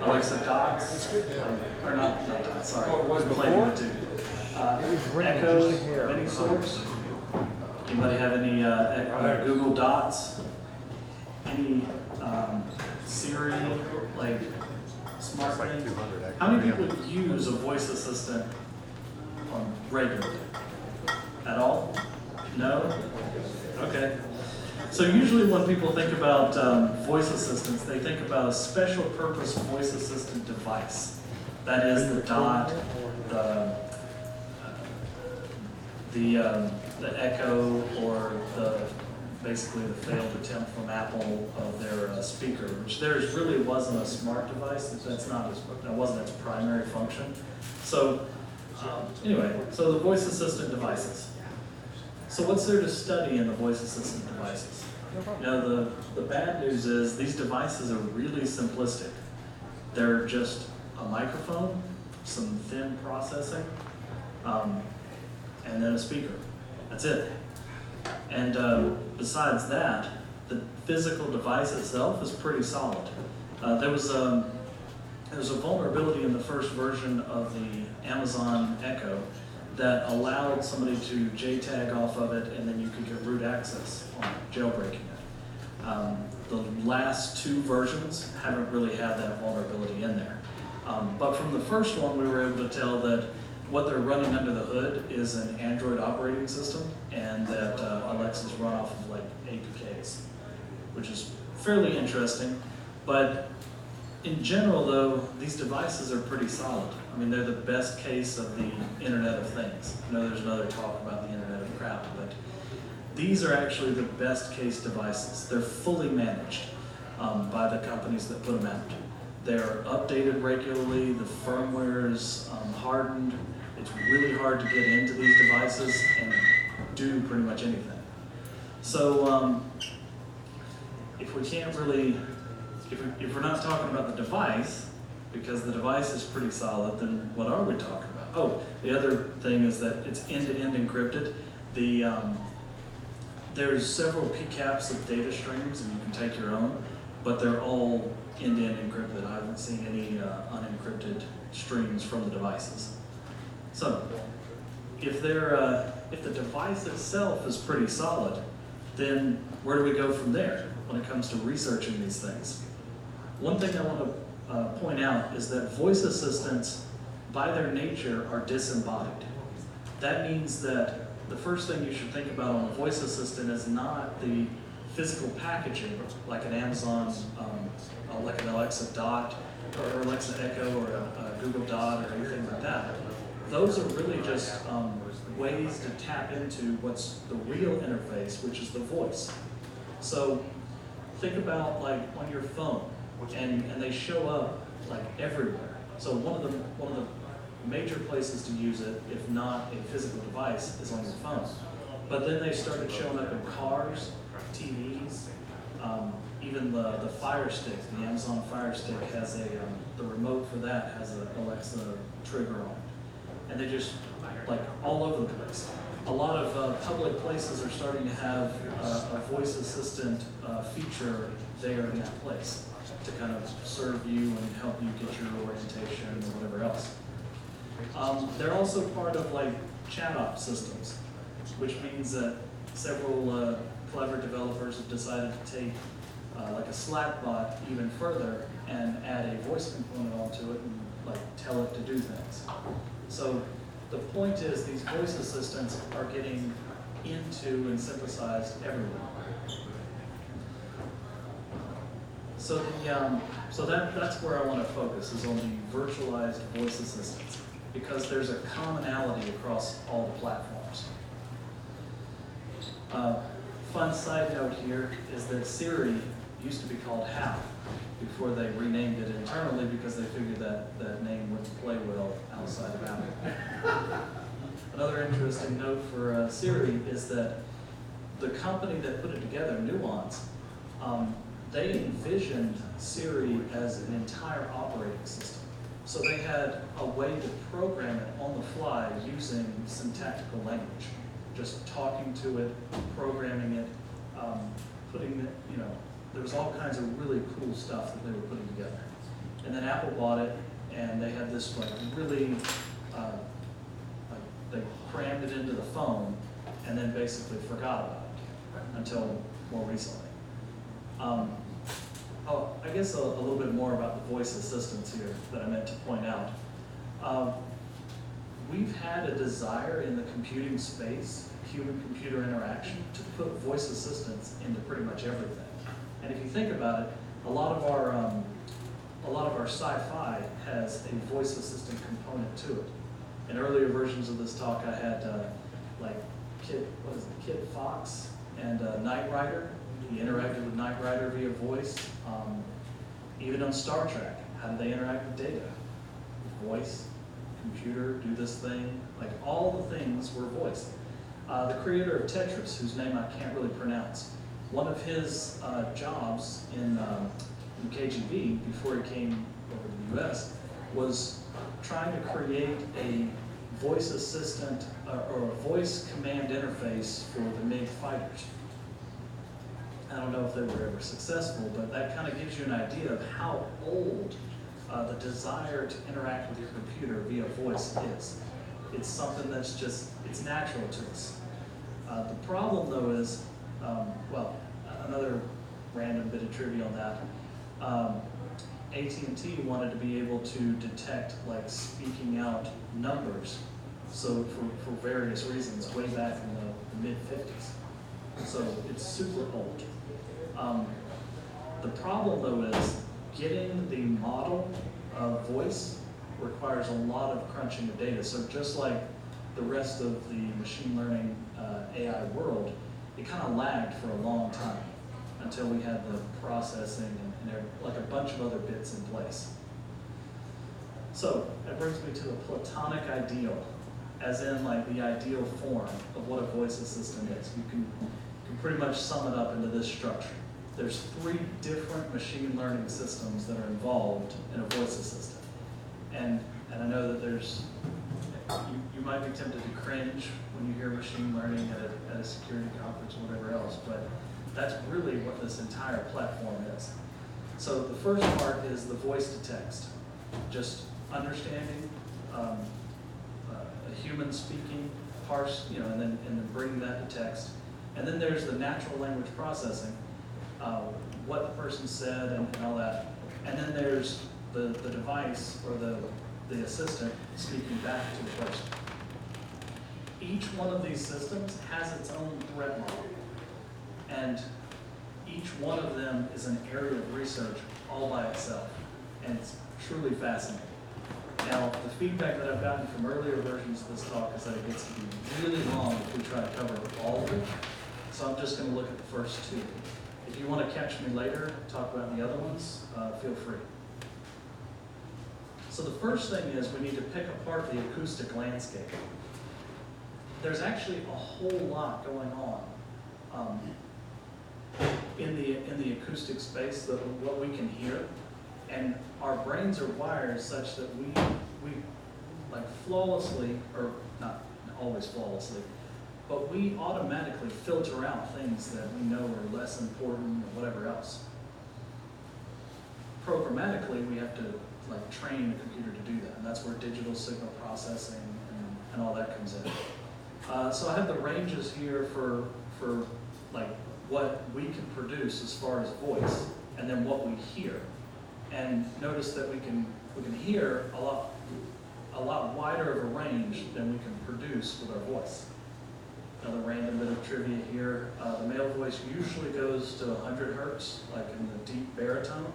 Alexa dots, or not dots, sorry. Oh, it was playing before? the two. Echo of any sorts. Anybody have any Google Dots? Any Siri, like smart things? How many people use a voice assistant regularly? At all? No? Okay. So usually when people think about voice assistants, they think about a special purpose voice assistant device. That is the Dot, the Echo, or basically the failed attempt from Apple of their speaker, which theirs really wasn't a smart device. That wasn't its primary function. So anyway, so the voice assistant devices. So what's there to study in the voice assistant devices? The bad news is these devices are really simplistic. They're just a microphone, some thin processing, and then a speaker. That's it. And besides that, the physical device itself is pretty solid. There was a vulnerability in the first version of the Amazon Echo that allowed somebody to JTAG off of it, and then you could get root access on jailbreaking it. The last two versions haven't really had that vulnerability in there. But from the first one, we were able to tell that what they're running under the hood is an Android operating system, and that Alexa's run off of like APKs, which is fairly interesting. But in general, though, these devices are pretty solid. I mean, they're the best case of the Internet of Things. I know there's another talk about the Internet of Crap, but these are actually the best case devices. They're fully managed by the companies that put them out. They're updated regularly, the firmware is hardened. It's really hard to get into these devices and do pretty much anything. So if we can't really, if we're not talking about the device, because the device is pretty solid, then what are we talking about? Oh, the other thing is that it's end-to-end encrypted. There's several PCAPs of data streams, and you can take your own, but they're all end-to-end encrypted. I haven't seen any unencrypted streams from the devices. So, if the device itself is pretty solid, then where do we go from there when it comes to researching these things? One thing I want to point out is that voice assistants, by their nature, are disembodied. That means that the first thing you should think about on a voice assistant is not the physical packaging, like an Amazon, like an Alexa Dot, or Alexa Echo, or a Google Dot, or anything like that. Those are really just ways to tap into what's the real interface, which is the voice. So think about like on your phone, and they show up like everywhere. So one of the major places to use it, if not a physical device, is on your phone. But then they started showing up in cars, TVs, even the Fire Stick, the Amazon Fire Stick has the remote for that has an Alexa trigger on it. And they just, like, all over the place. A lot of public places are starting to have a voice assistant feature there in that place to kind of serve you and help you get your orientation or whatever else. They're also part of like chat op systems, which means that several clever developers have decided to take like a Slack bot even further and add a voice component onto it and like tell it to do things. So the point is these voice assistants are getting into and synthesized everywhere. So that's where I want to focus, is on the virtualized voice assistants, because there's a commonality across all the platforms. Fun side note here is that Siri used to be called Hal before they renamed it internally because they figured that that name wouldn't play well outside of Apple. Another interesting note for Siri is that the company that put it together, Nuance, they envisioned Siri as an entire operating system. So they had a way to program it on the fly using syntactical language, just talking to it, programming it, putting it, there was all kinds of really cool stuff that they were putting together. And then Apple bought it, and they had this like really, they crammed it into the phone, and then basically forgot about it until more recently. Oh, I guess a little bit more about the voice assistants here that I meant to point out. We've had a desire in the computing space, human-computer interaction, to put voice assistants into pretty much everything. And if you think about it, a lot of our sci-fi has a voice assistant component to it. In earlier versions of this talk, I had like Kid Fox and Knight Rider. He interacted with Knight Rider via voice. Even on Star Trek, how did they interact with Data? Voice, computer, do this thing. Like all the things were voice. The creator of Tetris, whose name I can't really pronounce, one of his jobs in KGB before he came over to the US was trying to create a voice assistant or a voice command interface for the MiG fighters. I don't know if they were ever successful, but that kind of gives you an idea of how old the desire to interact with your computer via voice is. It's something that's just, it's natural to us. The problem though is, well, another random bit of trivia on that, AT&T wanted to be able to detect like speaking out numbers, so for various reasons, way back in the mid-50s. So it's super old. The problem though is getting the model of voice requires a lot of crunching of data. So just like the rest of the machine learning AI world, it kind of lagged for a long time until we had the processing and like a bunch of other bits in place. So that brings me to the Platonic Ideal, as in like the ideal form of what a voice assistant is. You can pretty much sum it up into this structure. There's 3 different machine learning systems that are involved in a voice assistant. And I know that there's, you might be tempted to cringe when you hear machine learning at a security conference or whatever else, but that's really what this entire platform is. So the first part is the voice to text, just understanding a human speaking, parse, and then bringing that to text. And then there's the natural language processing, what the person said and all that. And then there's the device or the assistant speaking back to the person. Each one of these systems has its own threat model. And each one of them is an area of research all by itself. And it's truly fascinating. Now, the feedback that I've gotten from earlier versions of this talk is that it gets to be really long if we try to cover all of it. So I'm just going to look at the first 2. If you want to catch me later, talk about the other ones, feel free. So the first thing is we need to pick apart the acoustic landscape. There's actually a whole lot going on in the acoustic space, what we can hear, and our brains are wired such that we like flawlessly, or not always flawlessly, but we automatically filter out things that we know are less important or whatever else. Programmatically, we have to like train the computer to do that, and that's where digital signal processing and all that comes in. So I have the ranges here for like what we can produce as far as voice, and then what we hear. And notice that we can hear a lot wider of a range than we can produce with our voice. Another random bit of trivia here: the male voice usually goes to 100 hertz, like in the deep baritone.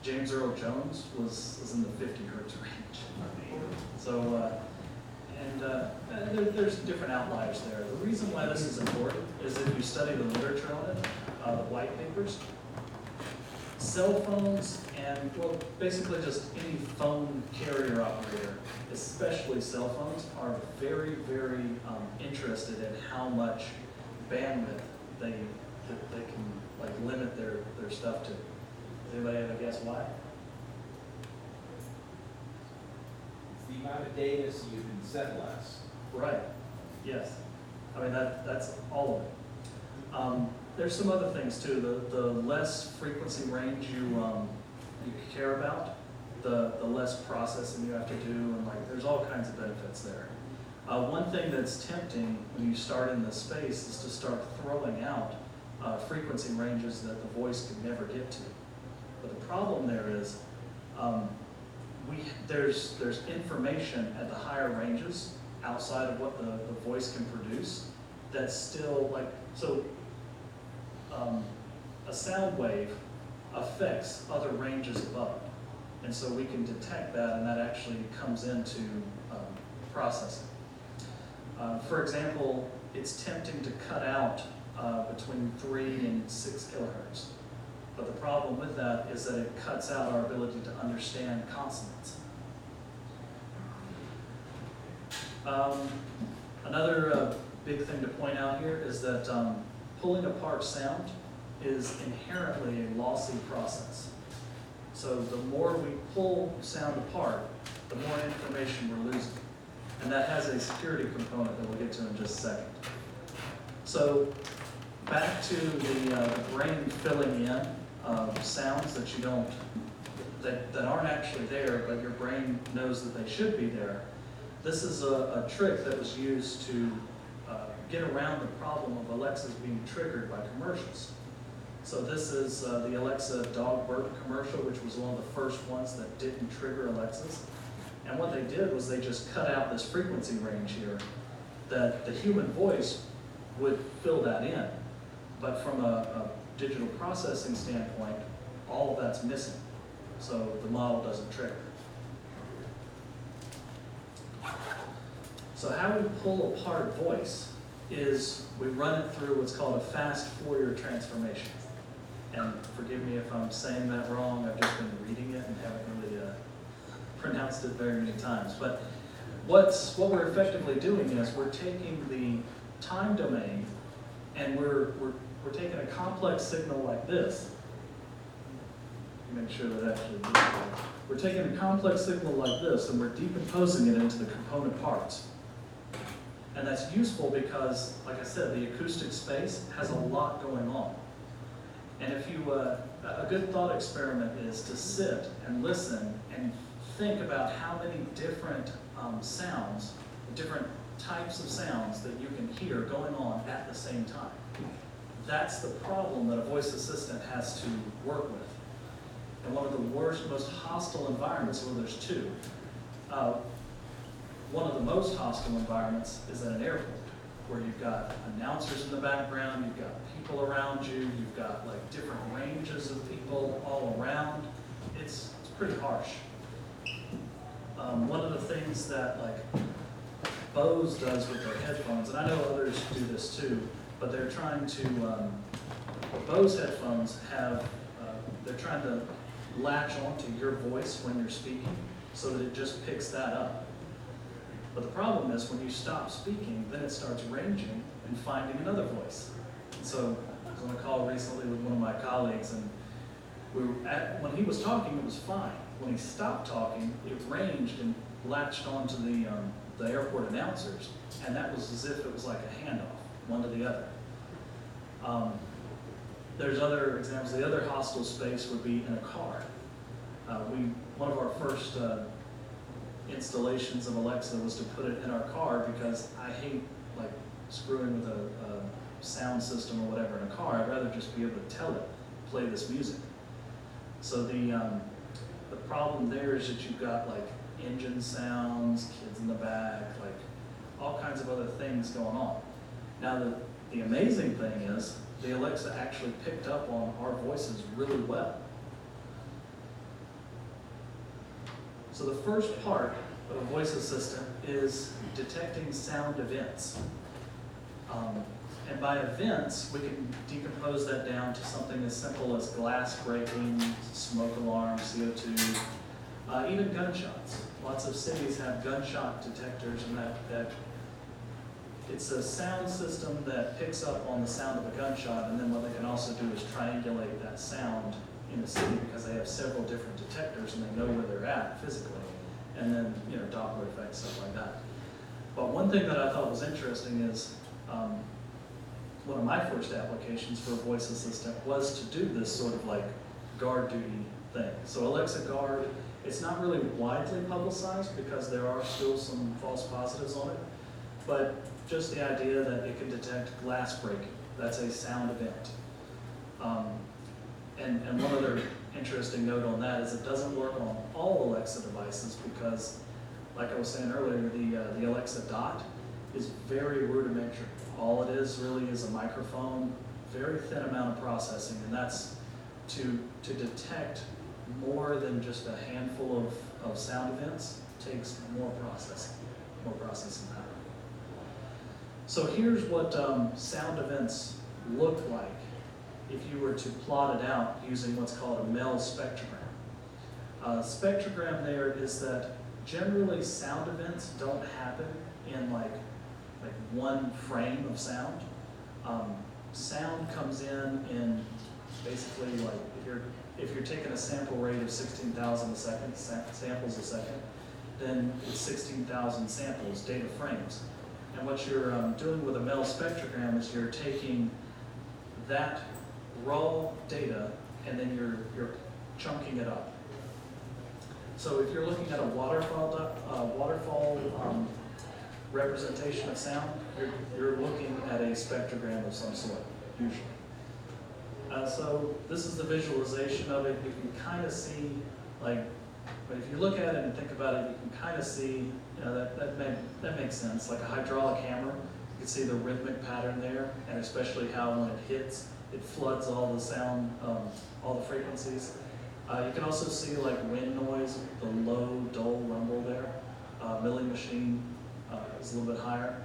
James Earl Jones was in the 50 hertz range. So, there's different outliers there. The reason why this is important is if you study the literature on it, the white papers, cell phones and, well, basically just any phone carrier operator, especially cell phones, are very, very interested in how much bandwidth they can like limit their stuff to. Does anybody have a guess why? It's the amount of data so you can send less. Right. Yes. I mean that's all of it. There's some other things too. The less frequency range you care about, the less processing you have to do, and like there's all kinds of benefits there. One thing that's tempting when you start in this space is to start throwing out frequency ranges that the voice could never get to. But the problem there is there's information at the higher ranges outside of what the voice can produce that's still like, so a sound wave affects other ranges above. And so we can detect that, and that actually comes into processing. For example, it's tempting to cut out between 3 and 6 kilohertz. But the problem with that is that it cuts out our ability to understand consonants. Another big thing to point out here is that pulling apart sound is inherently a lossy process. So the more we pull sound apart, the more information we're losing. And that has a security component that we'll get to in just a second. So back to the brain filling in sounds that you don't, that aren't actually there, but your brain knows that they should be there. This is a trick that was used to get around the problem of Alexas being triggered by commercials. So this is the Alexa dog burp commercial, which was one of the first ones that didn't trigger Alexas. And what they did was they just cut out this frequency range here that the human voice would fill that in. But from a digital processing standpoint, all of that's missing. So the model doesn't trigger. So how we pull apart voice is we run it through what's called a fast Fourier transformation. And forgive me if I'm saying that wrong, I've just been reading it and haven't really pronounced it very many times. But what we're effectively doing is we're taking the time domain and we're taking a complex signal like this. Make sure that actually is right. We're taking a complex signal like this and we're decomposing it into the component parts. And that's useful because, like I said, the acoustic space has a lot going on. And if you, a good thought experiment is to sit and listen and think about how many different sounds, different types of sounds that you can hear going on at the same time. That's the problem that a voice assistant has to work with. And one of the worst, most hostile environments, well, there's two. One of the most hostile environments is at an airport, where you've got announcers in the background, you've got people around you, you've got like different ranges of people all around. It's pretty harsh. One of the things that like Bose does with their headphones, and I know others do this too, but they're trying to, Bose headphones have, they're trying to latch onto your voice when you're speaking so that it just picks that up. But the problem is when you stop speaking, then it starts ranging and finding another voice. So I was on a call recently with one of my colleagues, and when he was talking, it was fine. When he stopped talking, it ranged and latched onto the airport announcers, and that was as if it was like a handoff, one to the other. There's other examples. The other hostile space would be in a car. One of our first installations of Alexa was to put it in our car because I hate like screwing with a sound system or whatever in a car. I'd rather just be able to tell it, play this music. So the problem there is that you've got like engine sounds, kids in the back, like all kinds of other things going on. Now the amazing thing is the Alexa actually picked up on our voices really well. So the first part of a voice assistant is detecting sound events. And by events, we can decompose that down to something as simple as glass breaking, smoke alarm, CO2, even gunshots. Lots of cities have gunshot detectors, and that it's a sound system that picks up on the sound of a gunshot, and then what they can also do is triangulate that sound in the city because they have several different detectors and they know where they're at physically. And then, you know, Doppler effects, stuff like that. But one thing that I thought was interesting is one of my first applications for a voice assistant was to do this sort of like guard duty thing. So Alexa Guard, it's not really widely publicized because there are still some false positives on it, but just the idea that it can detect glass breaking, that's a sound event. And one other interesting note on that is it doesn't work on all Alexa devices because, like I was saying earlier, the Alexa Dot is very rudimentary. All it is really is a microphone, very thin amount of processing, and that's to detect more than just a handful of sound events takes more processing power. So here's what sound events look like if you were to plot it out using what's called a Mel spectrogram. Spectrogram there is that generally sound events don't happen in like one frame of sound. Sound comes in basically like if you're taking a sample rate of 16,000 a second, samples a second, then it's 16,000 samples, data frames. And what you're doing with a Mel spectrogram is you're taking that raw data and then you're chunking it up. So if you're looking at a waterfall representation of sound, you're looking at a spectrogram of some sort, usually. So this is the visualization of it. You can kind of see, but if you look at it and think about it, you can kind of see, that makes sense. Like a hydraulic hammer, you can see the rhythmic pattern there, and especially how when it hits, it floods all the sound, all the frequencies. You can also see like wind noise, the low, dull rumble there. Milling machine is a little bit higher,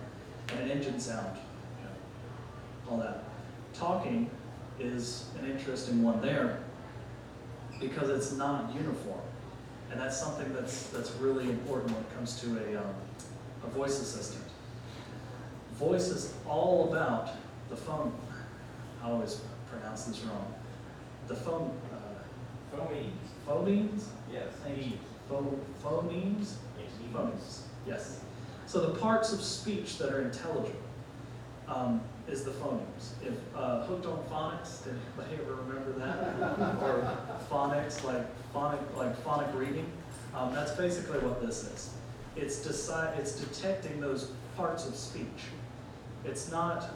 and an engine sound, all that. Talking is an interesting one there because it's not uniform, and that's something that's really important when it comes to a voice assistant. Voice is all about the phone. I always pronounce this wrong. The phone. Phonemes. Phonemes? Yes. Thank you. Phonemes? Phonemes. Yes. So the parts of speech that are intelligible is the phonemes. If hooked on phonics, did anybody ever remember that? Or phonics, like phonic reading. That's basically what this is. It's detecting those parts of speech. It's not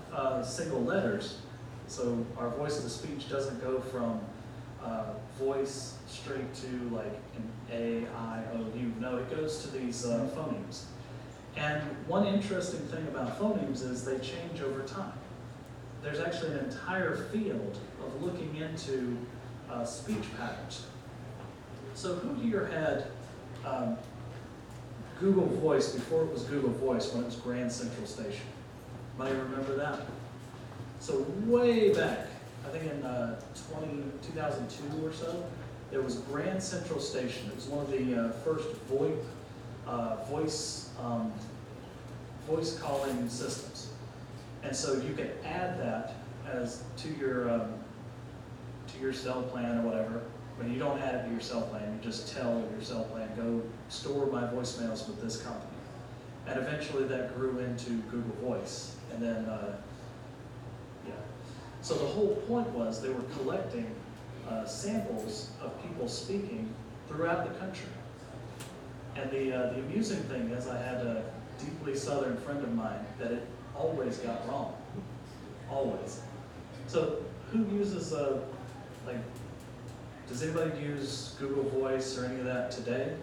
single letters. So our voice to speech doesn't go from voice straight to like an A, I, O, U. No, it goes to these phonemes. And one interesting thing about phonemes is they change over time. There's actually an entire field of looking into speech patterns. So who here had Google Voice before it was Google Voice, when it was Grand Central Station? Anybody remember that? So way back, I think in 2002 or so, there was Grand Central Station. It was one of the first voice calling systems. And so you could add that as to your cell plan or whatever. But you don't add it to your cell plan, you just tell your cell plan, go store my voicemails with this company. And eventually that grew into Google Voice. And then, So the whole point was they were collecting samples of people speaking throughout the country. And the amusing thing is I had a deeply Southern friend of mine that it always got wrong. Always. So who uses, does anybody use Google Voice or any of that today?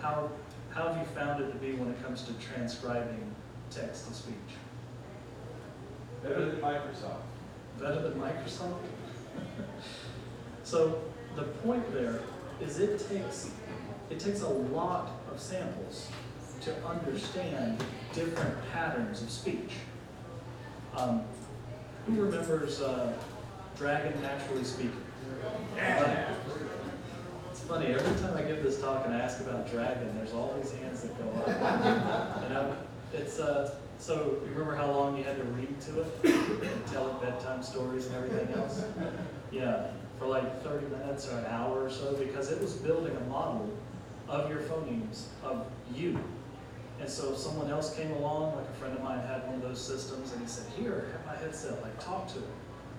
How have you found it to be when it comes to transcribing text to speech? Better than Microsoft. Better than Microsoft? So the point there is it takes a lot of samples to understand different patterns of speech. Who remembers Dragon Naturally Speaking? Yeah. It's funny, every time I give this talk and I ask about Dragon, there's all these hands that go up. It's so you remember how long you had to read to it and tell it bedtime stories and everything else? Yeah, for like 30 minutes or an hour or so, because it was building a model of your phonemes, of you. And so if someone else came along, like a friend of mine had one of those systems, and he said, here, have my headset, like talk to it.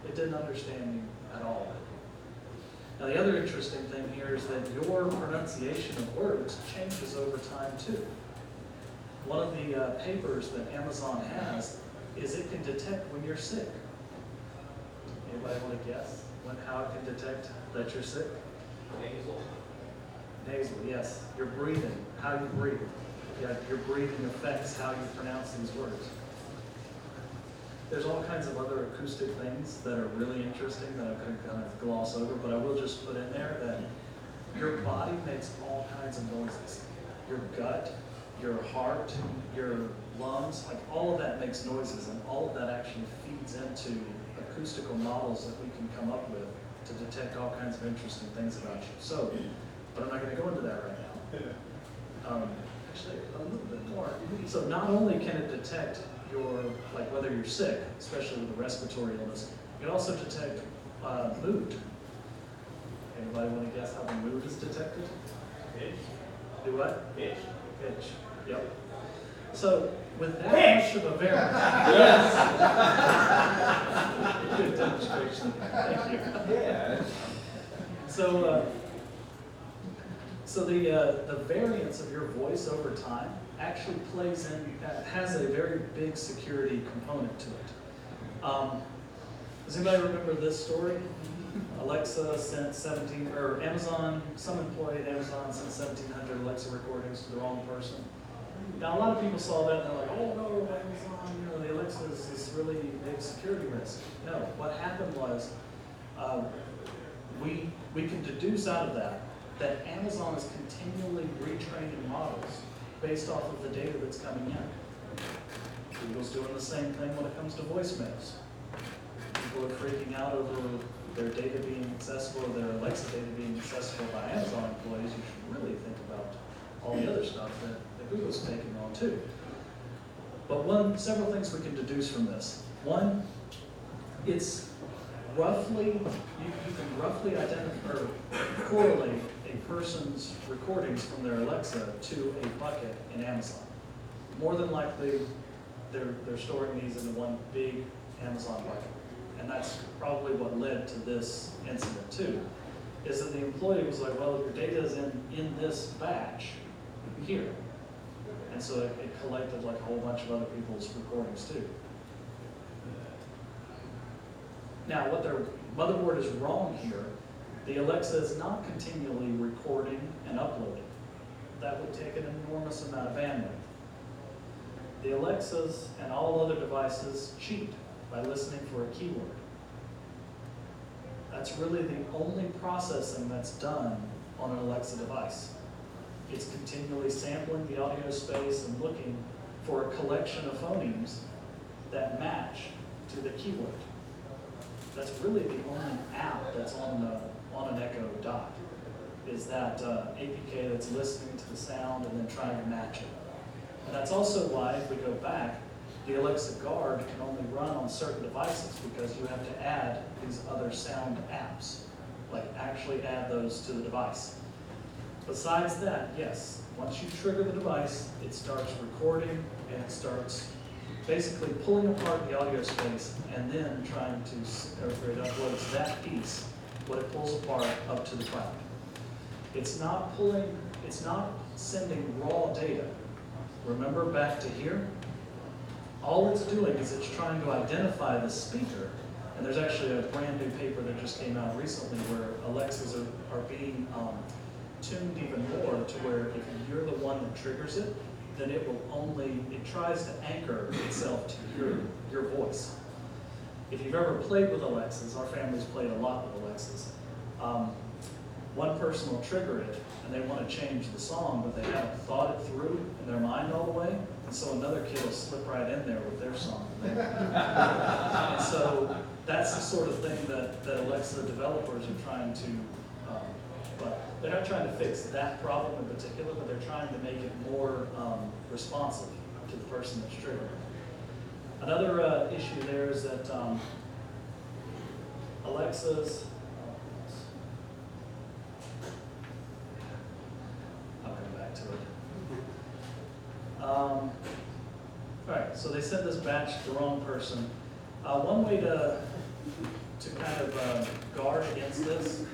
It didn't understand you at all. Now, the other interesting thing here is that your pronunciation of words changes over time too. One of the papers that Amazon has is it can detect when you're sick. Anybody want to guess how it can detect that you're sick? Nasal. Nasal, yes. Your breathing, how you breathe. Yeah, your breathing affects how you pronounce these words. There's all kinds of other acoustic things that are really interesting that I could kind of gloss over, but I will just put in there that your body makes all kinds of noises. Your gut, your heart, your lungs, like all of that makes noises, and all of that actually feeds into acoustical models that we can come up with to detect all kinds of interesting things about you. So, but I'm not going to go into that right now. Actually, a little bit more. So not only can it detect your, like whether you're sick, especially with a respiratory illness, it can also detect mood. Anybody want to guess how the mood is detected? Pitch. Do what? Pitch. Pitch. Yep. So with that much of a variance, yes. Good demonstration. Thank you. Yeah. So the variance of your voice over time actually plays in, has a very big security component to it. Does anybody remember this story? Alexa sent Amazon, some employee at Amazon sent 1,700 Alexa recordings to the wrong person. Now, a lot of people saw that and they're like, oh no, Amazon, the Alexa is this really big security risk. No, what happened was we can deduce out of that Amazon is continually retraining models based off of the data that's coming in. Google's doing the same thing when it comes to voicemails. People are freaking out over their data being accessible, their Alexa data being accessible by Amazon employees. You should really think about all the other stuff that Google's taking on too. But several things we can deduce from this. One, it's roughly, you can roughly identify or correlate a person's recordings from their Alexa to a bucket in Amazon. More than likely, they're storing these into one big Amazon bucket. And that's probably what led to this incident too, is that the employee was like, well, your data is in this batch here. And so it collected like a whole bunch of other people's recordings too. Now, what their motherboard is wrong here, the Alexa is not continually recording and uploading. That would take an enormous amount of bandwidth. The Alexas and all other devices cheat by listening for a keyword. That's really the only processing that's done on an Alexa device. It's continually sampling the audio space and looking for a collection of phonemes that match to the keyword. That's really the only app that's on an Echo Dot, is that APK that's listening to the sound and then trying to match it. And that's also why, if we go back, the Alexa Guard can only run on certain devices because you have to add these other sound apps, like actually add those to the device. Besides that, yes, once you trigger the device, it starts recording and it starts basically pulling apart the audio space and then trying to, or it uploads that piece, what it pulls apart up to the cloud. It's not sending raw data. Remember back to here? All it's doing is it's trying to identify the speaker, and there's actually a brand new paper that just came out recently where Alexas are being tuned even more to where if you're the one that triggers it, then it tries to anchor itself to your voice. If you've ever played with Alexas, our family's played a lot with Alexas, one person will trigger it and they want to change the song, but they haven't thought it through in their mind all the way, and so another kid will slip right in there with their song. And so that's the sort of thing that Alexa developers are trying to, but they're not trying to fix that problem in particular, but they're trying to make it more responsive to the person that's triggering. Another issue there is that Alexa's, I'll come back to it. All right, so they sent this batch to the wrong person. One way to kind of guard against this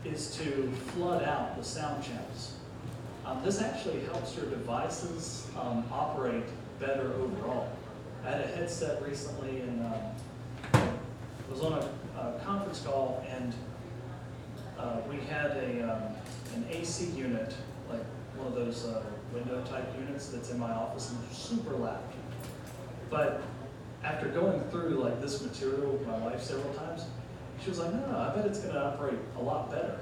is to flood out the sound channels. This actually helps your devices operate better overall. I had a headset recently and was on a conference call, and we had an AC unit, like one of those window type units that's in my office, and it's super loud. But after going through like this material with my wife several times, she was like, no, I bet it's going to operate a lot better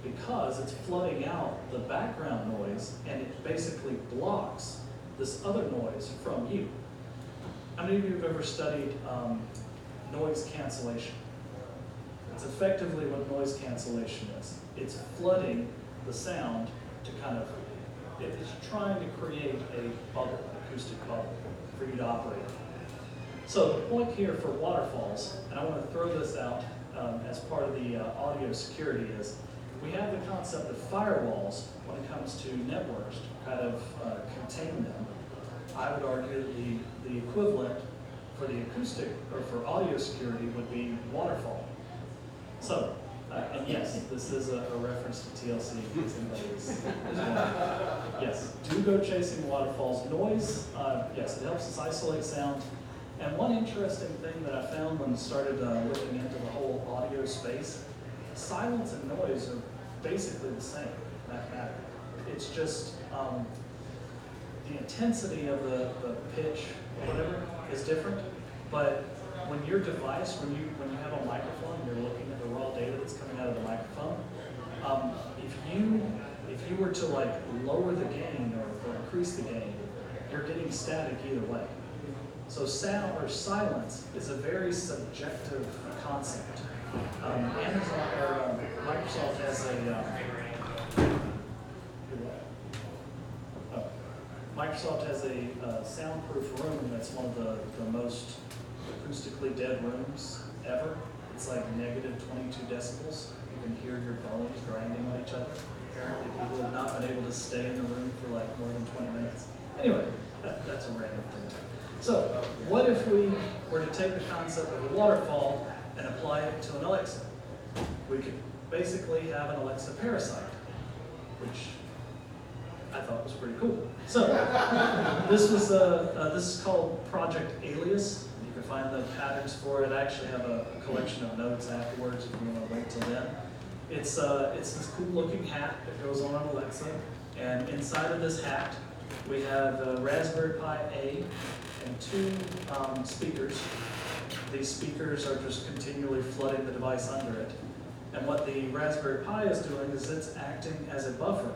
because it's flooding out the background noise and it basically blocks this other noise from you. How many of you have ever studied noise cancellation? It's effectively what noise cancellation is. It's flooding the sound to kind of, it's trying to create a bubble, acoustic bubble, for you to operate in. So the point here for waterfalls, and I want to throw this out as part of the audio security, is we have the concept of firewalls when it comes to networks to kind of contain them. I would argue that the equivalent for the acoustic or for audio security would be waterfall. So, and yes, this is a reference to TLC in case anybody is wondering. Yes, do go chasing waterfalls. Noise, yes, it helps us isolate sound. And one interesting thing that I found when I started looking into the whole audio space, silence and noise are basically the same mathematically. It's just the intensity of the pitch or whatever is different. But when your device, when you have a microphone, you're looking at the raw data that's coming out of the microphone. If you were to like lower the gain or increase the gain, you're getting static either way. So sound or silence is a very subjective concept. Amazon or Microsoft has Microsoft has a soundproof room that's one of the most acoustically dead rooms ever. It's like negative 22 decibels. You can hear your bones grinding on each other. Apparently people have not been able to stay in the room for like more than 20 minutes. Anyway, that's a random thing. So what if we were to take the concept of a waterfall and apply it to an Alexa? We could basically have an Alexa Parasite, which I thought was pretty cool. So this is called Project Alias. You can find the patterns for it. I actually have a collection of notes afterwards if you want to wait till then. It's this cool looking hat that goes on Alexa, and inside of this hat we have a Raspberry Pi A and two speakers. These speakers are just continually flooding the device under it. And what the Raspberry Pi is doing is it's acting as a buffer.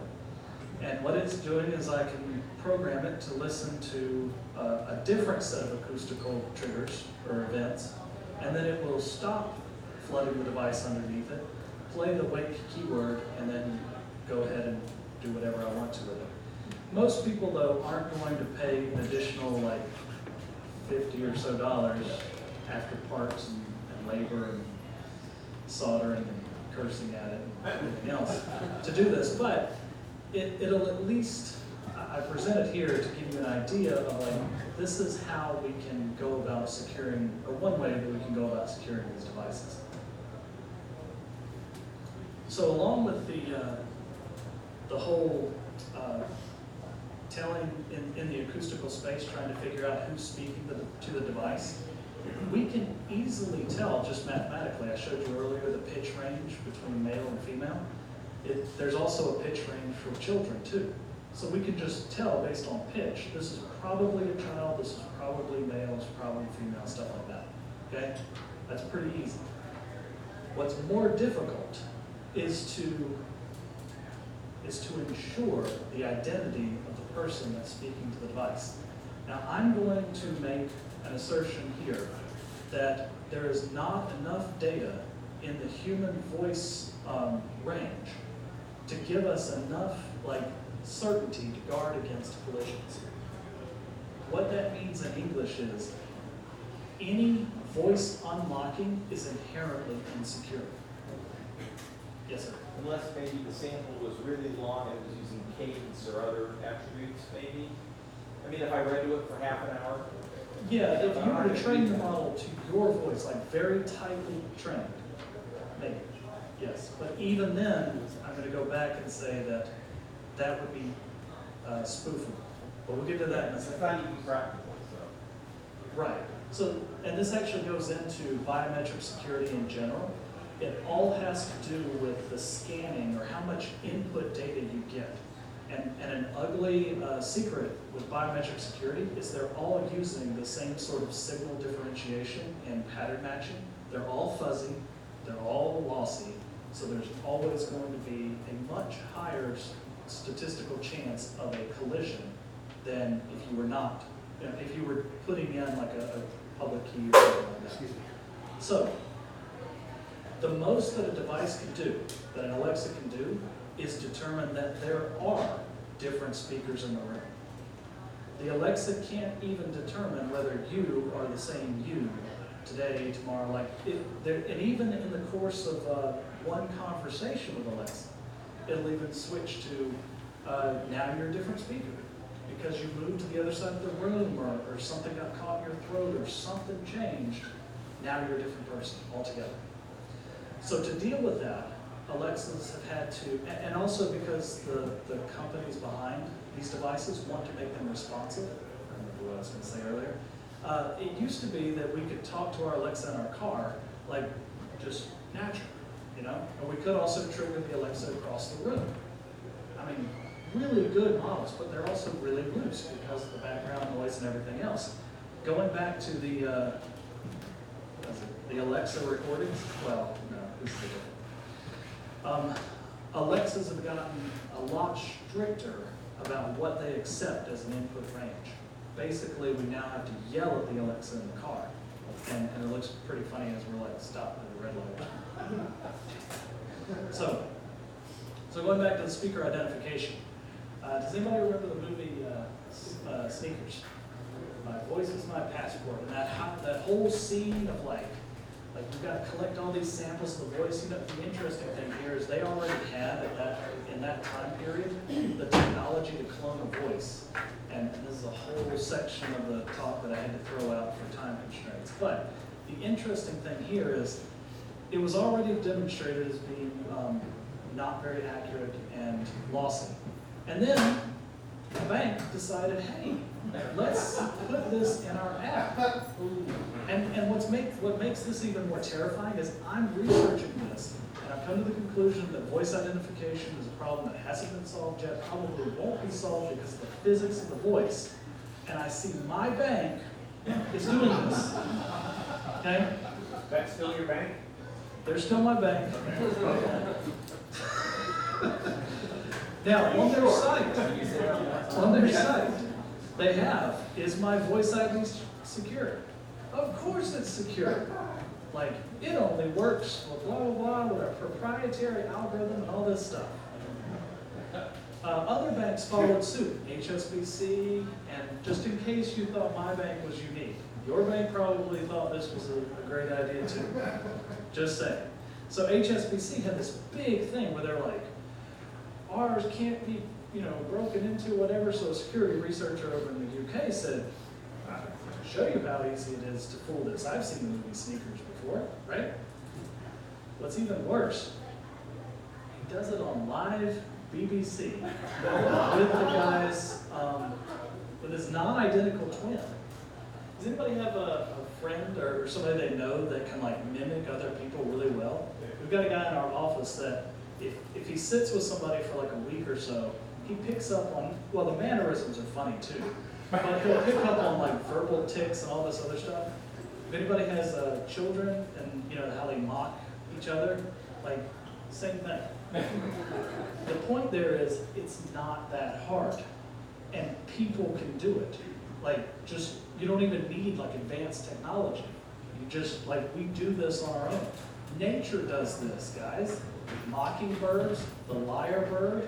And what it's doing is I can program it to listen to a different set of acoustical triggers or events, and then it will stop flooding the device underneath it, play the wake keyword, and then go ahead and do whatever I want to with it. Most people, though, aren't going to pay an additional like $50 or so after parts and labor and soldering and cursing at it and everything else to do this, but it'll at least, I present it here to give you an idea of like, this is how we can go about securing, or one way that we can go about securing these devices. So along with the whole telling in the acoustical space, trying to figure out who's speaking to the device, we can easily tell just mathematically. I showed you earlier the pitch range between male and female. There's also a pitch range for children too. So we can just tell based on pitch, this is probably a child, this is probably male, this is probably female, stuff like that. Okay? That's pretty easy. What's more difficult is to ensure the identity of the person that's speaking to the device. Now I'm going to make an assertion here that there is not enough data in the human voice range to give us enough certainty to guard against collisions. What that means in English is any voice unlocking is inherently insecure. Yes, sir. Unless maybe the sample was really long and it was using cadence or other attributes, maybe. I mean, if I read to it for half an hour. Yeah, if you were to train the model to your voice, like very tightly trained, maybe. Yes, but even then, I'm gonna go back and say that that would be spoofable. But we'll get to that in a It's second. not even practical, so. Right. So, and this actually goes into biometric security in general. It all has to do with the scanning or how much input data you get. And an ugly secret with biometric security is they're all using the same sort of signal differentiation and pattern matching. They're all fuzzy, they're all lossy, so there's always going to be a much higher statistical chance of a collision than if you were not, you know, if you were putting in like a public key or something like that. Excuse me. So, the most that a device can do, that an Alexa can do, is determine that there are different speakers in the room. The Alexa can't even determine whether you are the same you today, tomorrow, like, and even in the course of one conversation with Alexa, it'll even switch to, now you're a different speaker, because you moved to the other side of the room, or something got caught in your throat, or something changed, now you're a different person altogether. So to deal with that, Alexas have had to, and also because the companies behind these devices want to make them responsive. I remember what I was going to say earlier. It used to be that we could talk to our Alexa in our car, like just natural, you know? And we could also trigger the Alexa across the room. I mean, really good models, but they're also really loose because of the background noise and everything else. Going back to the Alexa recordings, well, no, this is different. Alexas have gotten a lot stricter about what they accept as an input range. Basically, we now have to yell at the Alexa in the car. And it looks pretty funny as we're like stopped at the red light. So going back to the speaker identification. Does anybody remember the movie Sneakers? My voice is my passport. And that whole scene of like you've got to collect all these samples of the voice. You know, the interesting thing here is they already had in that time period the technology to clone a voice. And this is a whole section of the talk that I had to throw out for time constraints. But the interesting thing here is it was already demonstrated as being not very accurate and lossy. And then the bank decided, hey, let's put this in our app. And what makes this even more terrifying is I'm researching this, and I've come to the conclusion that voice identification is a problem that hasn't been solved yet, probably won't be solved because of the physics of the voice. And I see my bank is doing this. Okay? That's still your bank? They're still my bank. Now, on their site, they have, is my voice ID secure? Of course it's secure. Like, it only works with blah, blah, blah, with our proprietary algorithm and all this stuff. Other banks followed suit, HSBC, and just in case you thought my bank was unique, your bank probably thought this was a great idea too. Just saying. So HSBC had this big thing where they're like, ours can't be, broken into, whatever. So a security researcher over in the UK said, I can show you how easy it is to fool this. I've seen the movie Sneakers before, right? What's even worse, he does it on live BBC with the guys, with his non-identical twin. Does anybody have a friend or somebody they know that can like mimic other people really well? We've got a guy in our office that if he sits with somebody for like a week or so, he picks up on, well, the mannerisms are funny too, but he'll pick up on like verbal tics and all this other stuff. If anybody has children and how they mock each other, like same thing. The point there is it's not that hard and people can do it. Like you don't even need like advanced technology. You just we do this on our own. Nature does this, guys. Mockingbirds, the lyrebird.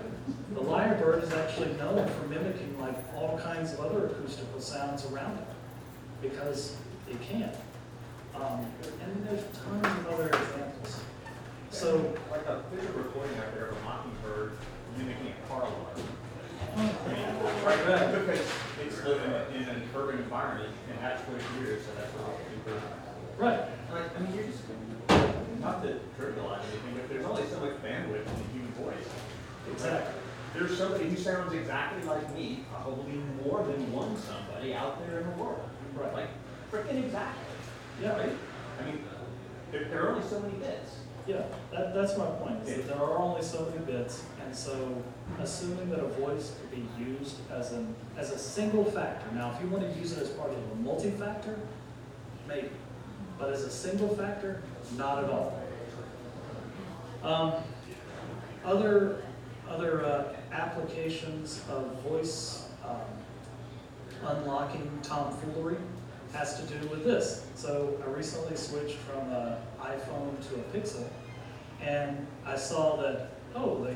The lyrebird is actually known for mimicking like all kinds of other acoustical sounds around it because it can. And there's tons of other examples. So, there's a recording out there of a mockingbird mimicking a car alarm. right. Because it's living in an urban environment and has for years, so that's what people do. Right. You're just, not to trivialize anything, but there's only Exactly. There's somebody who sounds exactly like me, probably more than one somebody out there in the world. Right. Like, freaking exactly. Yeah. Right? I mean, there are only so many bits. Yeah, that's my point, is that there are only so many bits, and so assuming that a voice could be used as a single factor. Now, if you want to use it as part of a multi-factor, maybe. But as a single factor, not at all. Other applications of voice unlocking tomfoolery has to do with this. So I recently switched from an iPhone to a Pixel, and I saw that, oh,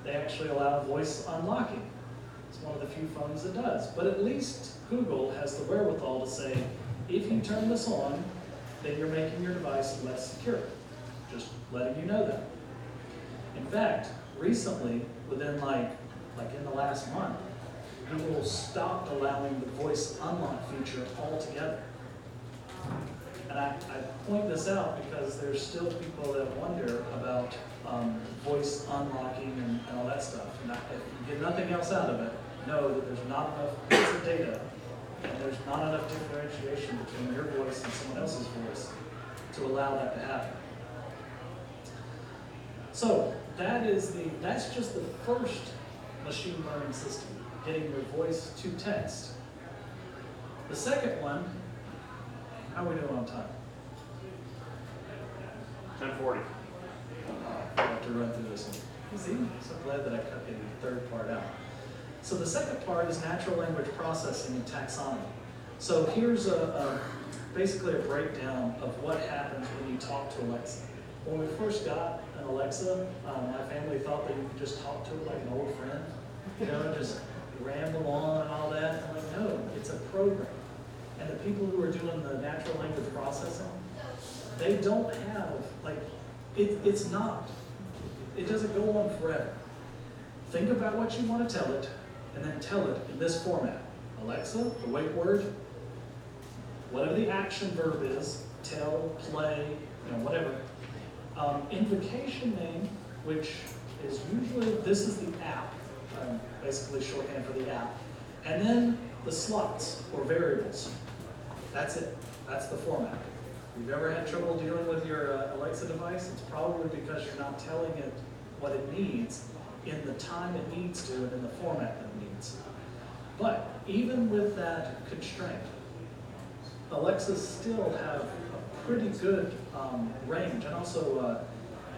they actually allow voice unlocking. It's one of the few phones that does. But at least Google has the wherewithal to say, if you turn this on, then you're making your device less secure. Just letting you know that. In fact, recently, within like in the last month, Google stopped allowing the voice unlock feature altogether. And I point this out because there's still people that wonder about voice unlocking and all that stuff. And if you get nothing else out of it, know that there's not enough bits of data and there's not enough differentiation between your voice and someone else's voice to allow that to happen. So that's just the first machine learning system, getting your voice to text. The second one, how are we doing on time? 1040. I have to run through this one. See, I'm so glad that I cut the third part out. So the second part is natural language processing and taxonomy. So here's basically a breakdown of what happens when you talk to Alexa. When we first got an Alexa, my family thought that you could just talk to her like an old friend, just ramble on and all that. I'm like, no, it's a program. And the people who are doing the natural language processing, they don't have, it's not. It doesn't go on forever. Think about what you want to tell it, and then tell it in this format. Alexa, the wait word, whatever the action verb is, tell, play, whatever. Invocation name, which is usually, this is the app, basically shorthand for the app. And then the slots or variables. That's it. That's the format. If you've ever had trouble dealing with your Alexa device, it's probably because you're not telling it what it needs in the time it needs to and in the format that it needs. But even with that constraint, Alexas still have a pretty good range, and also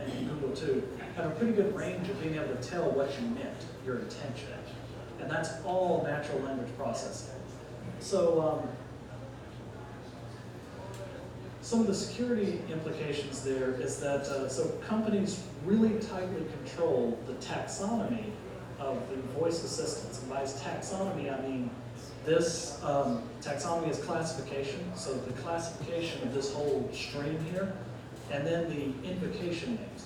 and Google too, have a pretty good range of being able to tell what you meant, your intention. And that's all natural language processing. So some of the security implications there is that so companies really tightly control the taxonomy of the voice assistants. And by taxonomy, I mean this taxonomy is classification, so the classification of this whole stream here, and then the invocation names.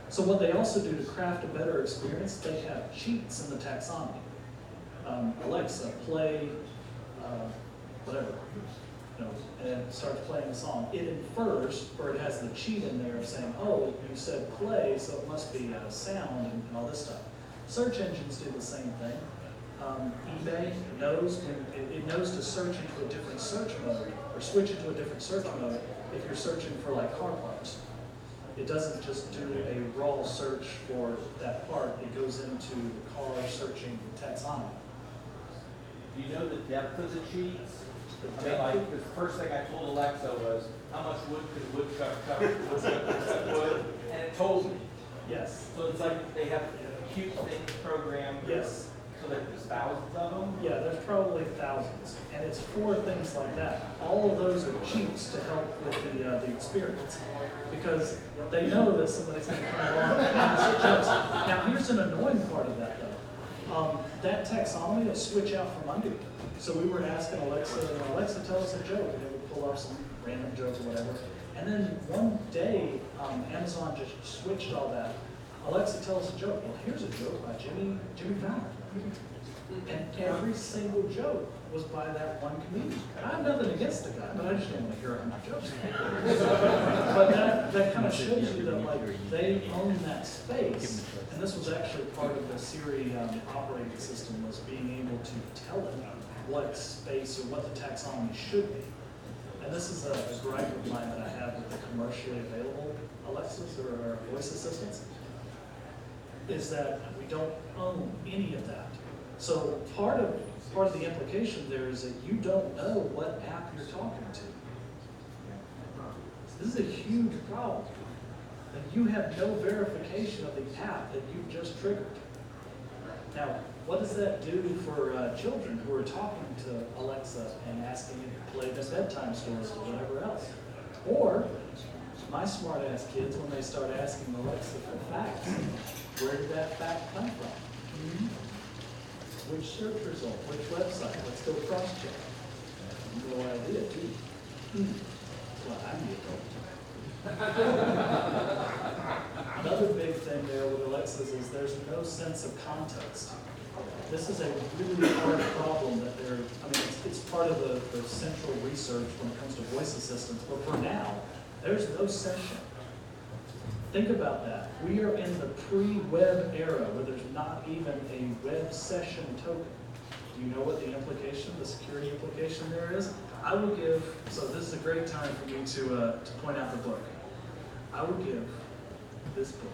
So what they also do to craft a better experience, they have cheats in the taxonomy. Alexa, play whatever, and it starts playing a song. It infers, or it has the cheat in there of saying, oh, you said play, so it must be a sound and all this stuff. Search engines do the same thing. eBay knows it knows to search into a different search mode or switch into a different search mode if you're searching for like car parts. It doesn't just do a raw search for that part. It goes into the car searching taxonomy. Do you know the depth of the cheats? I mean, the first thing I told Alexa was, how much wood could woodchuck chop wood? And it told me. Yes. So it's like they have cute things programmed. Yes. So there's thousands of them? Yeah, there's probably thousands, and it's for things like that. All of those are cheats to help with the experience, because they know that somebody's going to come along and say jokes. Now, here's an annoying part of that, though. That taxonomy will switch out from under you. So we were asking Alexa, Alexa, tell us a joke, and it would pull up some random jokes or whatever. And then one day, Amazon just switched all that Alexa tells a joke. Well, here's a joke by Jimmy Fallon. And every single joke was by that one comedian. I have nothing against the guy, but I just don't want to hear 100 jokes. But that kind of shows you that like they own that space. And this was actually part of the Siri operating system, was being able to tell it what space or what the taxonomy should be. And this is a gripe of mine that I have with the commercially available Alexas or voice assistants, is that we don't own any of that. So part of the implication there is that you don't know what app you're talking to. This is a huge problem. That you have no verification of the app that you've just triggered. Now, what does that do for children who are talking to Alexa and asking it to play their bedtime stories or whatever else? Or my smart-ass kids, when they start asking Alexa for facts, where did that fact come from? Which search result? Which website? Let's go cross-check. No idea, too. Well, I'm the adult. Another big thing there with Alexas is there's no sense of context. This is a really hard problem that it's part of the central research when it comes to voice assistants, but for now, there's no session. Think about that. We are in the pre-web era where there's not even a web session token. Do you know what the implication, the security implication there is? I will give, so this is a great time for me to point out the book. I will give this book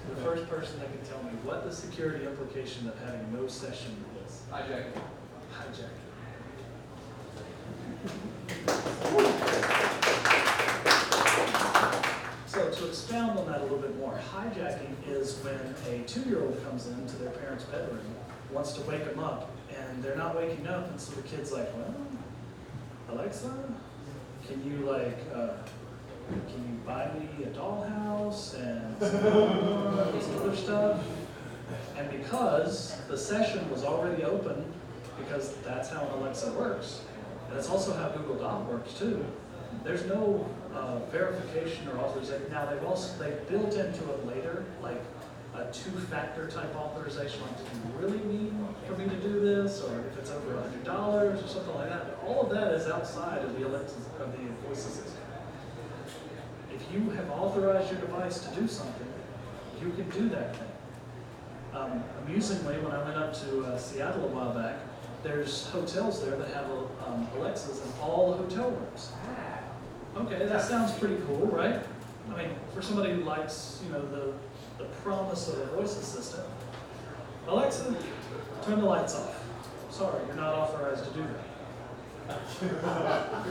to the first person that can tell me what the security implication of having no session is. Hijack. Hijack. So to expound on that a little bit more, hijacking is when a 2-year-old comes into their parents' bedroom, wants to wake them up, and they're not waking up, and so the kid's like, well, Alexa, can you buy me a dollhouse and some other stuff? And because the session was already open, because that's how Alexa works, and it's also how Google Doc works too, there's no verification or authorization. Now they built into it later, like a 2-factor type authorization, like, do you really need for me to do this, or if it's over $100 or something like that. But all of that is outside of the Alexa, of the voice assistant. If you have authorized your device to do something, you can do that thing. Amusingly, when I went up to Seattle a while back, there's hotels there that have Alexas in all the hotel rooms. Okay, that sounds pretty cool, right? I mean, for somebody who likes, the promise of a voice assistant. Alexa, turn the lights off. Sorry, you're not authorized to do that.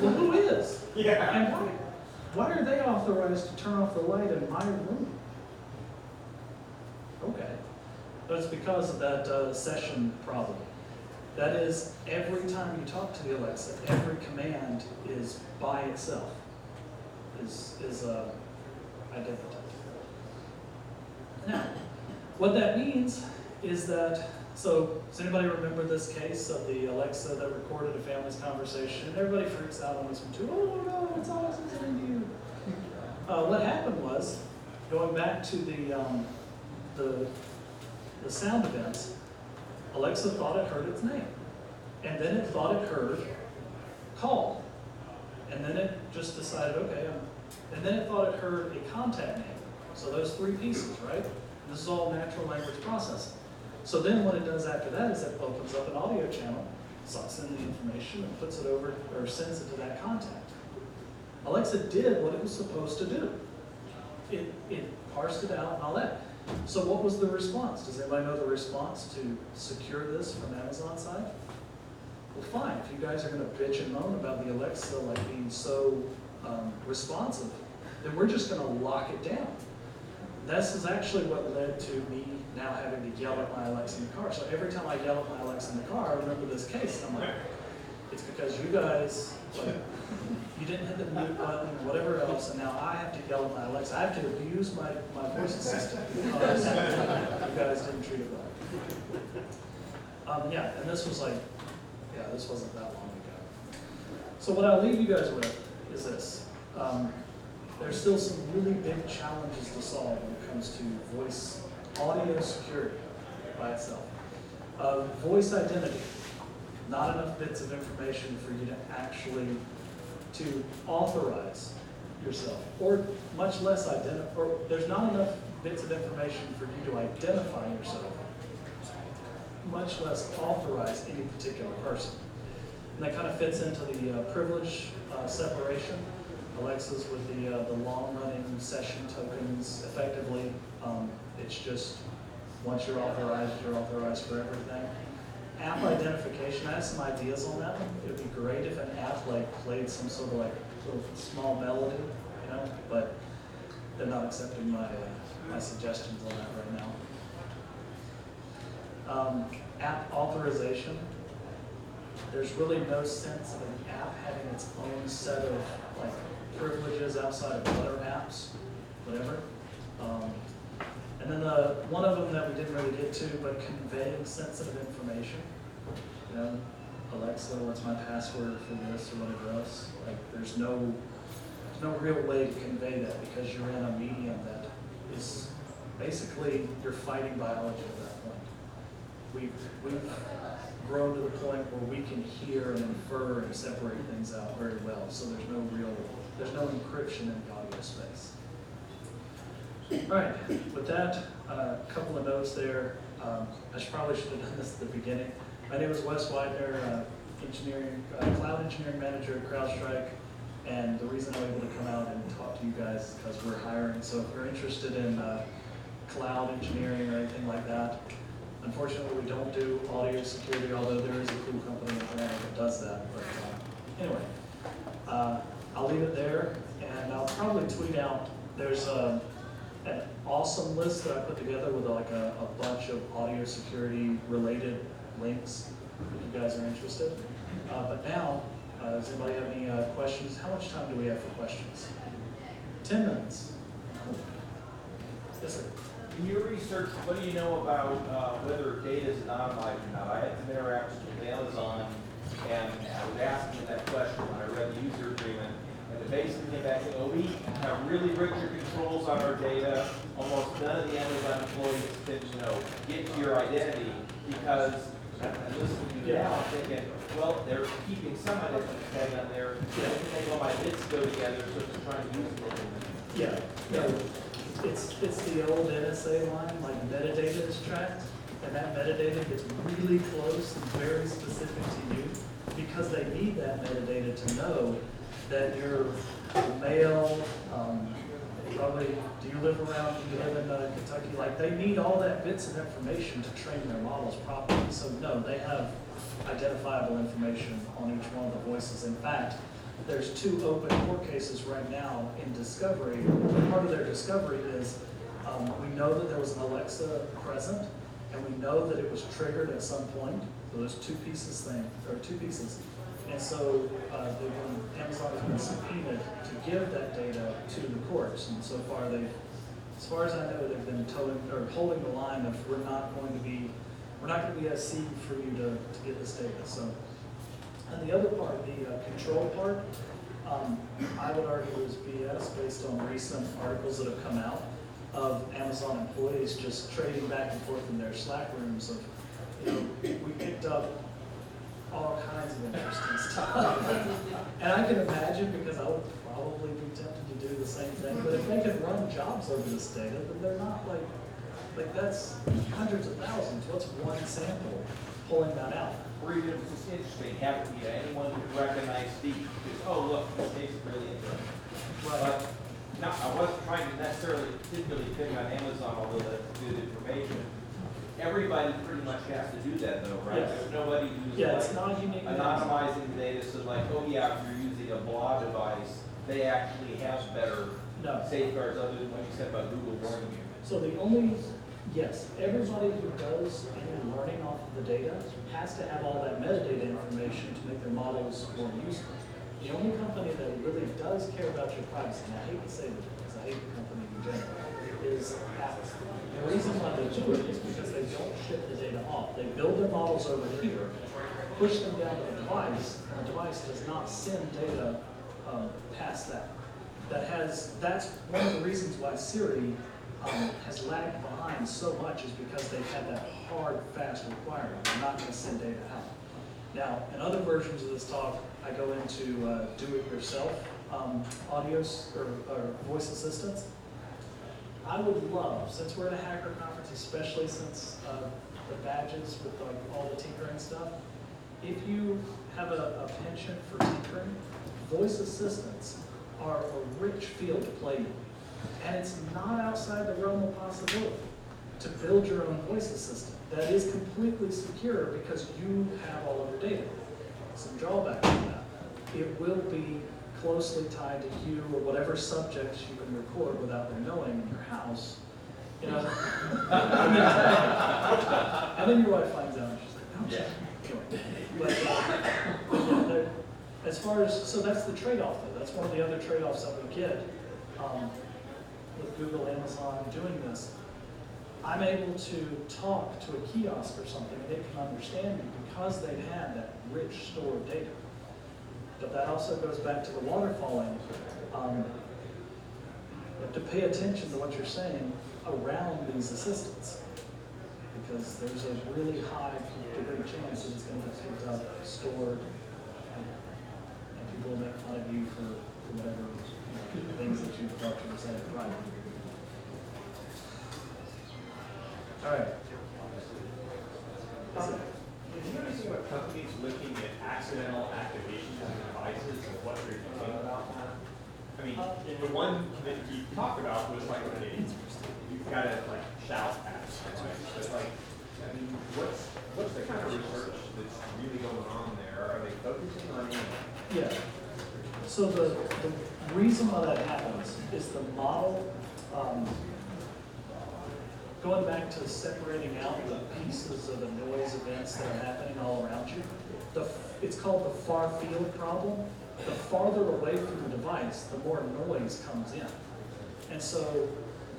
Well, who is? Yeah. And why are they authorized to turn off the light in my room? Okay. That's because of that session problem. That is, every time you talk to the Alexa, every command is by itself, is identified. Now, what that means is that, so does anybody remember this case of the Alexa that recorded a family's conversation? And everybody freaks out on this one too. Oh no, it's Alexa listening to you. What happened was, going back to the sound events, Alexa thought it heard its name. And then it thought it heard call. And then it just decided, okay, and then it thought it heard a contact name. So those 3 pieces, right? This is all natural language processing. So then what it does after that is it opens up an audio channel, sucks in the information, and puts it over, or sends it to that contact. Alexa did what it was supposed to do. It parsed it out and all that. So what was the response? Does anybody know the response to secure this from Amazon's side? Well, fine. If you guys are going to bitch and moan about the Alexa being so responsive, then we're just going to lock it down. This is actually what led to me now having to yell at my Alexa in the car. So every time I yell at my Alexa in the car, I remember this case. And I'm like, it's because you guys, you didn't hit the mute button or whatever else, and now I have to yell at my Alexa. I have to abuse my voice assistant because you guys didn't treat it right. Yeah, and this was this wasn't that long ago. So what I'll leave you guys with is this. There's still some really big challenges to solve when it comes to voice Audio security by itself. Voice identity. Not enough bits of information for you to actually to authorize yourself, or much less or there's not enough bits of information for you to identify yourself, much less authorize any particular person. And that kind of fits into the privilege separation. Alexa's with the long-running session tokens. Effectively, it's just once you're authorized for everything. App identification, I have some ideas on that one. It would be great if an app played some sort of little small melody, but they're not accepting my suggestions on that right now. App authorization. There's really no sense of an app having its own set of privileges outside of other apps, whatever. And then one of them that we didn't really get to, but conveying sensitive information. Alexa, what's my password for this or whatever else? There's no real way to convey that because you're in a medium that is basically you're fighting biology at that point. We've grown to the point where we can hear and infer and separate things out very well. So there's no encryption in the audio space. All right, with that, a couple of notes there. I probably should have done this at the beginning. My name is Wes Widner, cloud engineering manager at CrowdStrike, and the reason I'm able to come out and talk to you guys is because we're hiring. So if you're interested in cloud engineering or anything like that, unfortunately we don't do audio security, although there is a cool company in Atlanta that does that. But anyway, I'll leave it there, and I'll probably tweet out. There's an awesome list that I put together with a bunch of audio security related links if you guys are interested. But now, does anybody have any questions? How much time do we have for questions? 10 minutes. Yes, sir. In your research, what do you know about whether data is anonymized or not? I had some interactions with Amazon, and I was asking them that question when I read the user agreement. And it basically came back to, we have really rigid controls on our data. Almost none of the Amazon employees can, get to your identity because, and listening to you now, I'm thinking, well, they're keeping some identity tag on there. They can make all my bits go together, so it's trying to use it. Yeah. It's the old NSA line, metadata is tracked, and that metadata gets really close and very specific to you because they need that metadata to know that you're male, probably, do you live in Kentucky? They need all that bits of information to train their models properly. So no, they have identifiable information on each one of the voices. In fact, there's 2 open court cases right now in discovery. Part of their discovery is we know that there was an Alexa present, and we know that it was triggered at some point. So there's 2 pieces. And so Amazon has been subpoenaed to give that data to the courts. And so far, as far as I know, they've been holding the line of we're not going to be a seed for you to get this data. So, and the other part, the control part, I would argue is BS based on recent articles that have come out of Amazon employees just trading back and forth in their Slack rooms of, we picked up all kinds of interesting stuff. And I can imagine, because I would probably be tempted to do the same thing, but if they can run jobs over this data, then they're not that's hundreds of thousands. What's one sample pulling that out? Or even if it's interesting, have anyone who can recognize speech, because, look, this case is really interesting. Right. But no, I wasn't trying to necessarily particularly pick on Amazon, although that's good information. Everybody pretty much has to do that though, right? Yes. There's nobody who's it's not unique. anonymizing the data, so if you're using a blah device, they actually have better safeguards other than what you said about Google warning you. So everybody who does any learning off of the data has to have all that metadata information to make their models more useful. The only company that really does care about your privacy, and I hate to say that because I hate the company in general, is Apple. The reason why they do it is because they don't ship the data off. They build their models over here, push them down to the device, and the device does not send data past that. That's one of the reasons why Siri has lagged behind so much is because they've had that hard, fast requirement. They're not going to send data out. Now, in other versions of this talk, I go into do-it-yourself audios or voice assistants. I would love, since we're at a hacker conference, especially since the badges with like all the tinkering stuff, if you have a penchant for tinkering, voice assistants are a rich field to play in. And it's not outside the realm of possibility to build your own voice assistant that is completely secure because you have all of your data. Some drawback to that. It will be closely tied to you or whatever subjects you can record without them knowing in your house. You know, and then your wife finds out and she's like, no, anyway. But as far as, so that's the trade-off though. That's one of the other trade-offs that we get with Google, Amazon doing this. I'm able to talk to a kiosk or something and it can understand me because they've had that rich store of data. But that also goes back to the waterfalling. You have to pay attention to what you're saying around these assistants because there's a really high degree chance that it's going to get picked up, stored, and people will make fun of you for whatever things that you thought you were saying right. All right. Did you ever see what companies looking at accidental activations of devices and what they're doing about that? I mean, the one that you talked about was like, okay, you've got to like shout at it, right? But like, I mean, what's the kind of research that's really going on there? Are they focusing on anything? Yeah. So the reason why that happens is the model, going back to separating out the pieces of the noise events that are happening all around you, it's called the Farfield Problem. The farther away from the device, the more noise comes in. And so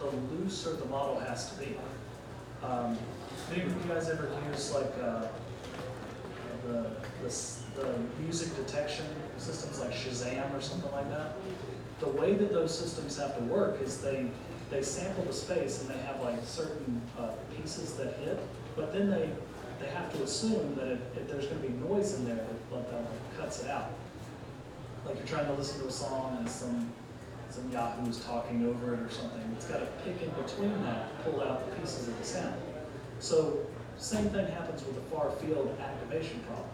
the looser the model has to be. Maybe you guys ever use like the music detection systems like Shazam or something like that? The way that those systems have to work is they sample the space and they have like certain pieces that hit, but then they have to assume that if there's going to be noise in there, that cuts it out. Like you're trying to listen to a song and some Yahoo's talking over it or something. It's got to pick in between that, pull out the pieces of the sound. So same thing happens with the far field activation problem.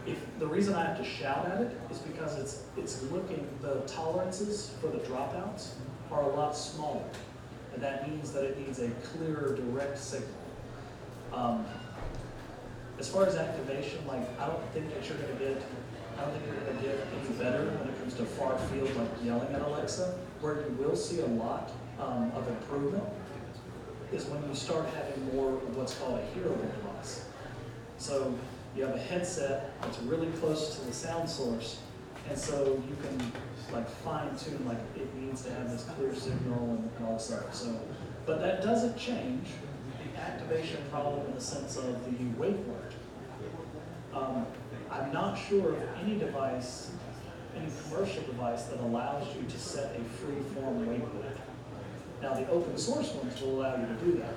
If the reason I have to shout at it is because it's looking, the tolerances for the dropouts are a lot smaller. And that means that it needs a clearer direct signal. As far as activation, like I don't think you're gonna get any better when it comes to far field, like yelling at Alexa. Where you will see a lot of improvement is when you start having more of what's called a hearable device. So you have a headset that's really close to the sound source, and so you can like fine tune, like it needs to have this clear signal and all this stuff. So, but that doesn't change the activation problem in the sense of the wake word. I'm not sure of any device, any commercial device that allows you to set a free form wake word. Now the open source ones will allow you to do that.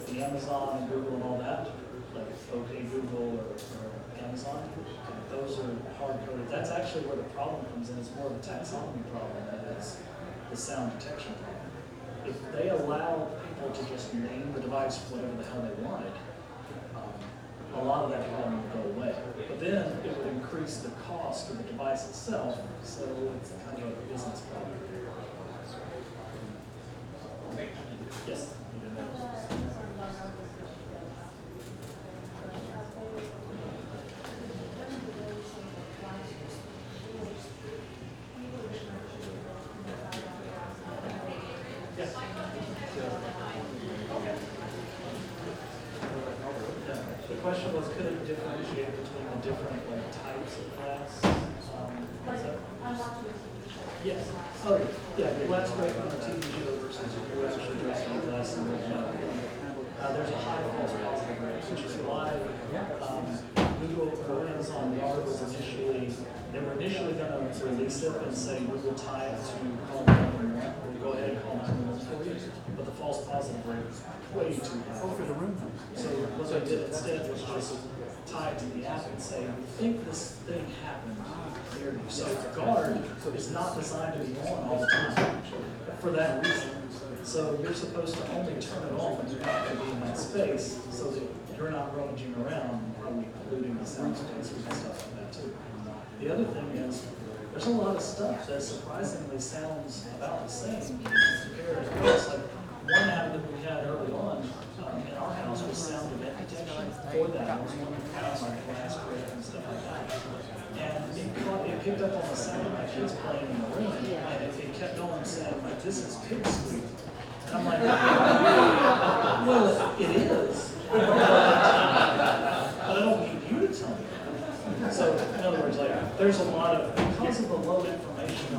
The Amazon and Google and all that, like OK Google or Amazon, those are hard-coded. That's actually where the problem comes in. It's more of a taxonomy problem than it is the sound detection problem. If they allow people to just name the device whatever the hell they wanted, a lot of that problem would go away. But then it would increase the cost of the device itself, so it's kind of a business problem. Yes? The question was, could it differentiate between the different types of glass? Yes. Oh, yeah. Glass break on a TV show versus you're actually dressing in glass and there's a high false positive rate, which is why Google or Amazon Yard was initially, they were initially going to release it and say Google tie it to call 911 or go go ahead and call 911 for you, but the false positive rate is way too high. So what they did instead was just tie it to the app and say, we think this thing happened near you. So the guard is not designed to be on all the time for that reason. So you're supposed to only turn it off when you're not going to be in that space so that you're not rummaging around and probably polluting the sound spaces and stuff like that too. The other thing is, there's a lot of stuff that surprisingly sounds about the same compared to us. Like one app that we had early on in our house was sound event detection for that. It was one that had like glass break and stuff like that. And it picked up on the sound of my kids playing in the room, and it kept on saying like, "This is pig squeak." And I'm like, well, it is. But I don't need you to tell me. So, in other words, like, there's a lot of, because of the low information,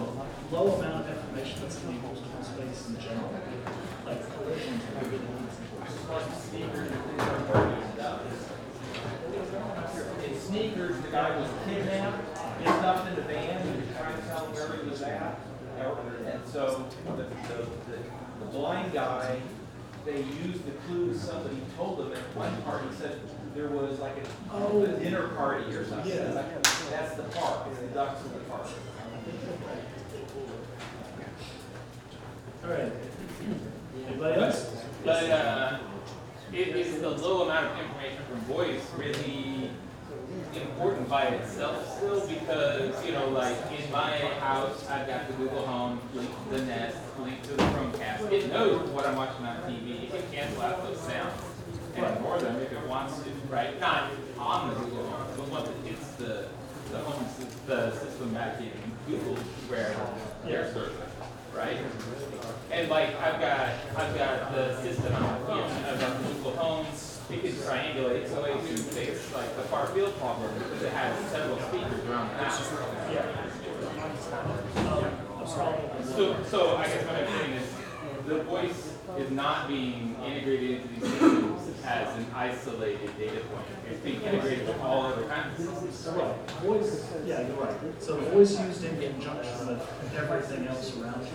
low amount of information that's in the postal space in general, like collisions are really In Sneakers, the guy was kidnapped, he stuffed in the van, he was trying to tell him where he was at. And so the blind guy, they used the clues somebody told them at one part. He said there was like a dinner party or something. Yeah. Like, that's the park, it's the ducks in the park. All right. Anybody else? But is the low amount of information from voice really important by itself still? Because, you know, like in my house, I've got the Google Home, link to the Nest, link to the Chromecast. It knows what I'm watching on TV. It can cancel out those sounds and ignore them if it wants to, right? Not on the Google Home, but once it hits the home, the system back in Google where they're serving, right? And like I've got the system on the phone, I've got the Google Homes. It can triangulate so it can fix like the Farfield Problem because it has several speakers around the house. Yeah. So I guess what I'm saying is the voice is not being integrated into these systems as an isolated data point. It's being integrated with all other kinds of systems. Right. Voice, yeah, you're right. So voice used in conjunction with everything else around you.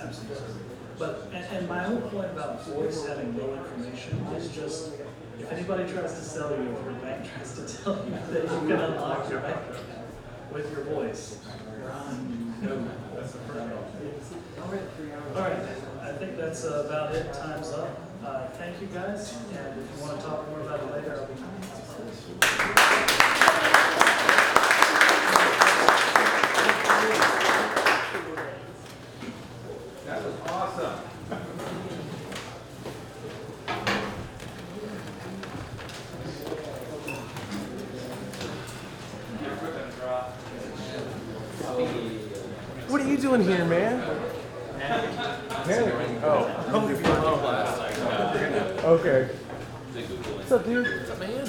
Absolutely. But, and my whole point about voice having no information is just, if anybody tries to sell you, if your bank tries to tell you that you can unlock your bank account with your voice, no. All right, I think that's about it. Time's up. Thank you guys, and if you want to talk more about it later, I'll be That was awesome. What are you doing here, man? Oh, I'm leaving you alone. Okay. What's up, dude? What's up, man?